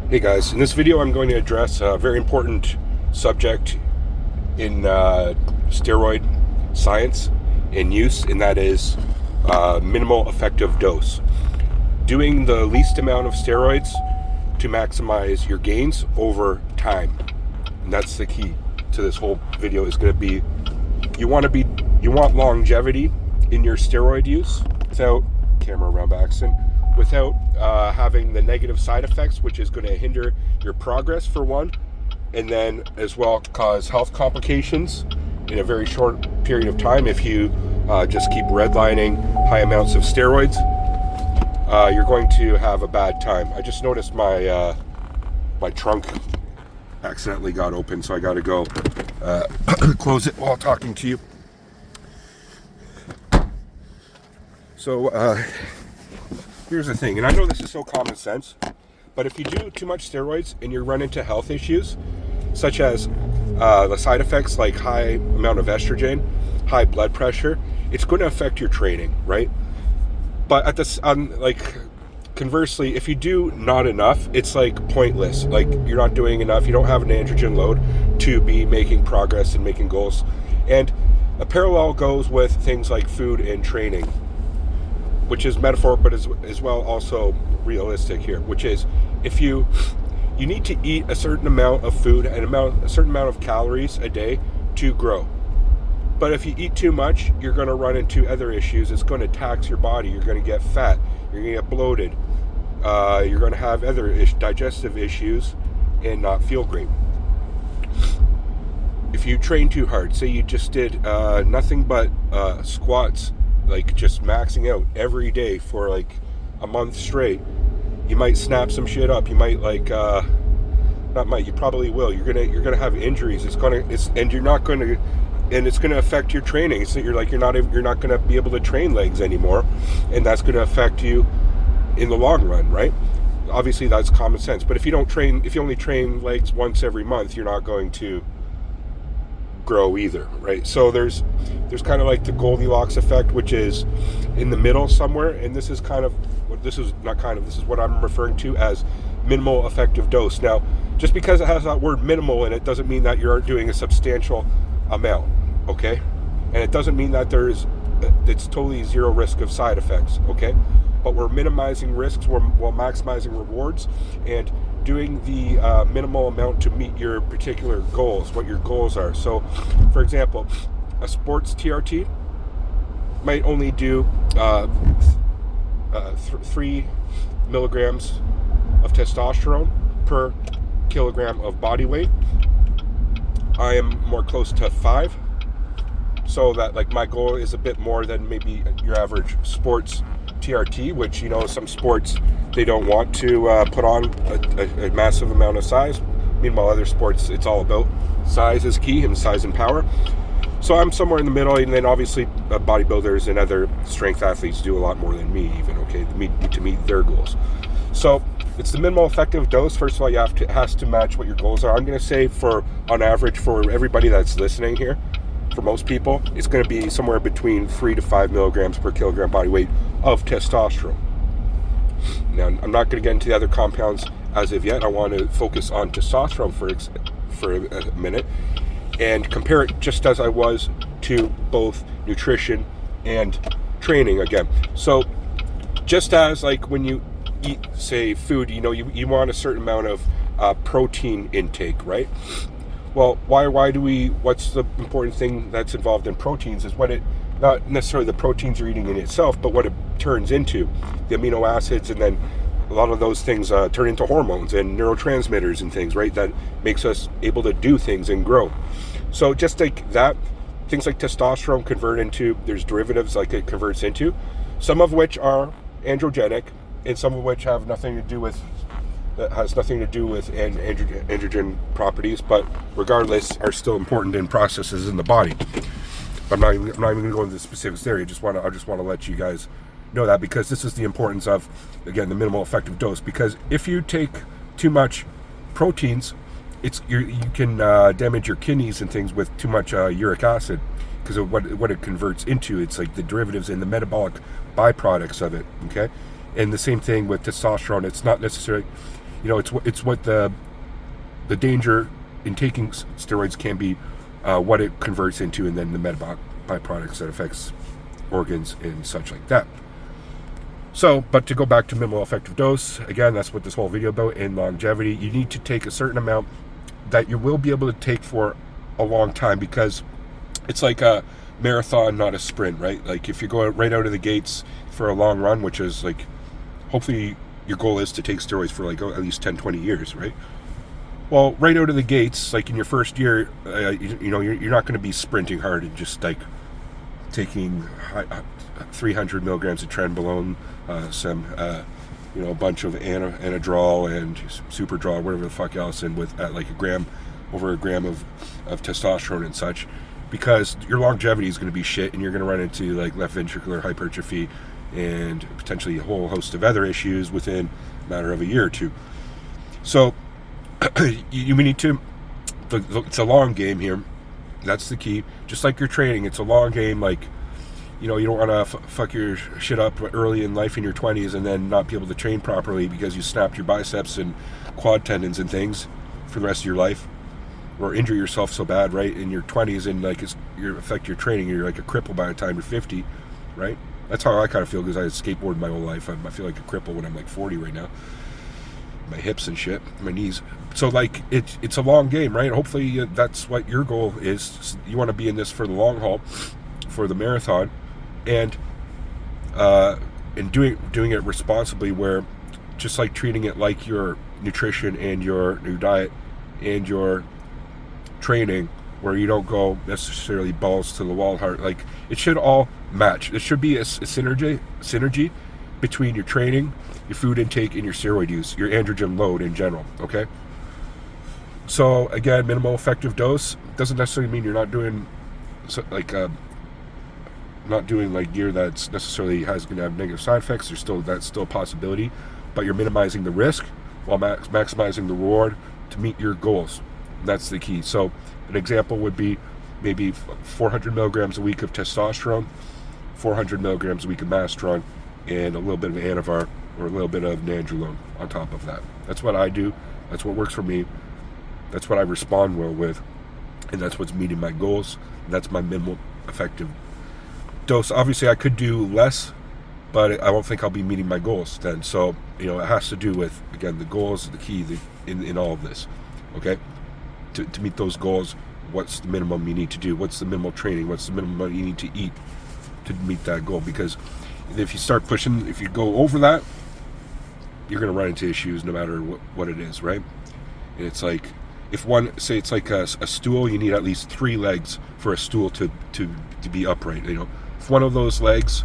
Hey guys, in this video I'm going to address a very important subject in steroid science and use, and that is minimal effective dose. Doing the least amount of steroids to maximize your gains over time. And that's the key to this whole video is going to be you want longevity in your steroid use without camera around by accident, without having the negative side effects, which is going to hinder your progress for one, and then as well cause health complications in a very short period of time. If you just keep redlining high amounts of steroids, you're going to have a bad time. I just noticed my my trunk accidentally got open, so I got to go close it while talking to you. So here's the thing, and I know this is so common sense, but if you do too much steroids and you run into health issues, such as the side effects like high amount of estrogen, high blood pressure, it's going to affect your training, right? But at this, conversely, if you do not enough, it's like pointless. Like you're not doing enough. You don't have an androgen load to be making progress and making goals. And a parallel goes with things like food and training, which is metaphor, but as well also realistic here, which is if you need to eat a certain amount of food and a certain amount of calories a day to grow. But if you eat too much, you're going to run into other issues. It's going to tax your body. You're going to get fat. You're going to get bloated. You're going to have other digestive issues and not feel great. If you train too hard, say you just did nothing but squats, like just maxing out every day for like a month straight, you might snap some shit up. You might you probably will. You're gonna have injuries. It's gonna affect your training. So you're not gonna be able to train legs anymore, and that's gonna affect you in the long run, right? Obviously that's common sense. But if you only train legs once every month, you're not going to grow either, right? So there's kind of like the Goldilocks effect, which is in the middle somewhere, and this is what I'm referring to as minimal effective dose. Now, just because it has that word minimal in it doesn't mean that you're doing a substantial amount, okay? And it doesn't mean that it's totally zero risk of side effects, okay? But we're minimizing risks while maximizing rewards and doing the minimal amount to meet your particular goals, what your goals are. So, for example, a sports TRT might only do 3 milligrams of testosterone per kilogram of body weight. I am more close to 5, so that like my goal is a bit more than maybe your average sports TRT, which, you know, some sports they don't want to put on a massive amount of size. Meanwhile, other sports, it's all about size is key, and size and power. So I'm somewhere in the middle, and then obviously bodybuilders and other strength athletes do a lot more than me even, okay, to meet their goals. So it's the minimal effective dose. First of all, it has to match what your goals are. I'm going to say on average, for everybody that's listening here, for most people, it's going to be somewhere between 3 to 5 milligrams per kilogram body weight of testosterone. Now, I'm not going to get into the other compounds as of yet. I want to focus on testosterone for a minute and compare it just as I was to both nutrition and training again. So just as like when you eat, say, food, you know, you want a certain amount of protein intake, right? Well, what's the important thing that's involved in proteins is not necessarily the proteins you're eating in itself, but what it turns into, the amino acids, and then a lot of those things turn into hormones and neurotransmitters and things, right? That makes us able to do things and grow. So just like that, things like testosterone there's derivatives like it converts into, some of which are androgenic and some of which has nothing to do with androgen properties, but regardless are still important in processes in the body. I'm not even going to go into the specifics there. I just want to let you guys know that, because this is the importance of, again, the minimal effective dose. Because if you take too much proteins, you can damage your kidneys and things with too much uric acid, because of what it converts into. It's like the derivatives and the metabolic byproducts of it, okay? And the same thing with testosterone. It's not necessarily, it's what the danger in taking steroids can be, what it converts into, and then the metabolic byproducts that affects organs and such like that. So, but to go back to minimal effective dose, again, that's what this whole video about. In longevity, you need to take a certain amount that you will be able to take for a long time, because it's like a marathon, not a sprint, right? Like if you go right out of the gates for a long run, which is like, hopefully your goal is to take steroids for like at least 10-20 years, right? Well, right out of the gates, like in your first year, you're not going to be sprinting hard and just like taking 300 milligrams of trenbolone, a bunch of anadrol and superdrol, whatever the fuck else, and with like over a gram of testosterone and such, because your longevity is going to be shit, and you're going to run into like left ventricular hypertrophy and potentially a whole host of other issues within a matter of a year or two. So we need to, it's a long game here. That's the key. Just like your training, it's a long game. Like, you don't want to fuck your shit up early in life in your 20s and then not be able to train properly because you snapped your biceps and quad tendons and things for the rest of your life, or injure yourself so bad, right, in your 20s, and like you affect your training. You're like a cripple by the time you're 50, right? That's how I kind of feel, because I skateboarded my whole life. I feel like a cripple when I'm like 40 right now. My hips and shit, my knees. So like it's a long game, right? Hopefully that's what your goal is. You want to be in this for the long haul, for the marathon, and doing it responsibly, where just like treating it like your nutrition and your new diet and your training, where you don't go necessarily balls to the wall hard. Like, it should all match. It should be a synergy between your training, your food intake, and your steroid use, your androgen load in general, okay? So again, minimal effective dose doesn't necessarily mean you're not doing gear that's necessarily going to have negative side effects. That's still a possibility, but you're minimizing the risk while maximizing the reward to meet your goals. That's the key. So an example would be maybe 400 milligrams a week of testosterone, 400 milligrams a week of Masteron, and a little bit of Anavar or a little bit of Nandrolone on top of that. That's what I do. That's what works for me. That's what I respond well with, and that's what's meeting my goals. That's my minimal effective dose. Obviously, I could do less, but I don't think I'll be meeting my goals then. So, it has to do with, again, the goals, the key in all of this, okay? To meet those goals, what's the minimum you need to do? What's the minimal training? What's the minimum you need to eat to meet that goal? Because if you start pushing, if you go over that, you're going to run into issues no matter what it is, right? And it's like, say it's like a stool, you need at least 3 legs for a stool to be upright. If one of those legs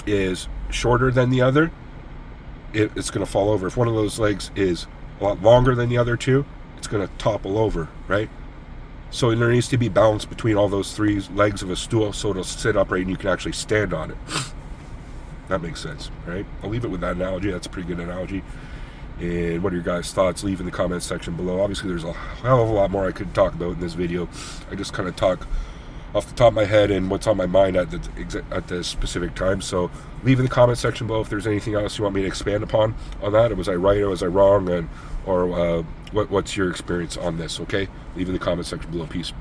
is shorter than the other, it's going to fall over. If one of those legs is a lot longer than the other two, it's going to topple over, right? So there needs to be balance between all those 3 legs of a stool so it'll sit upright and you can actually stand on it. That makes sense, right? I'll leave it with that analogy. That's a pretty good analogy. And what are your guys' thoughts? Leave in the comments section below. Obviously, there's a hell of a lot more I could talk about in this video. I just kind of talk off the top of my head and what's on my mind at the specific time. So leave in the comment section below if there's anything else you want me to expand upon on that. Was I right or was I wrong? Or what's your experience on this, okay? Leave in the comment section below. Peace.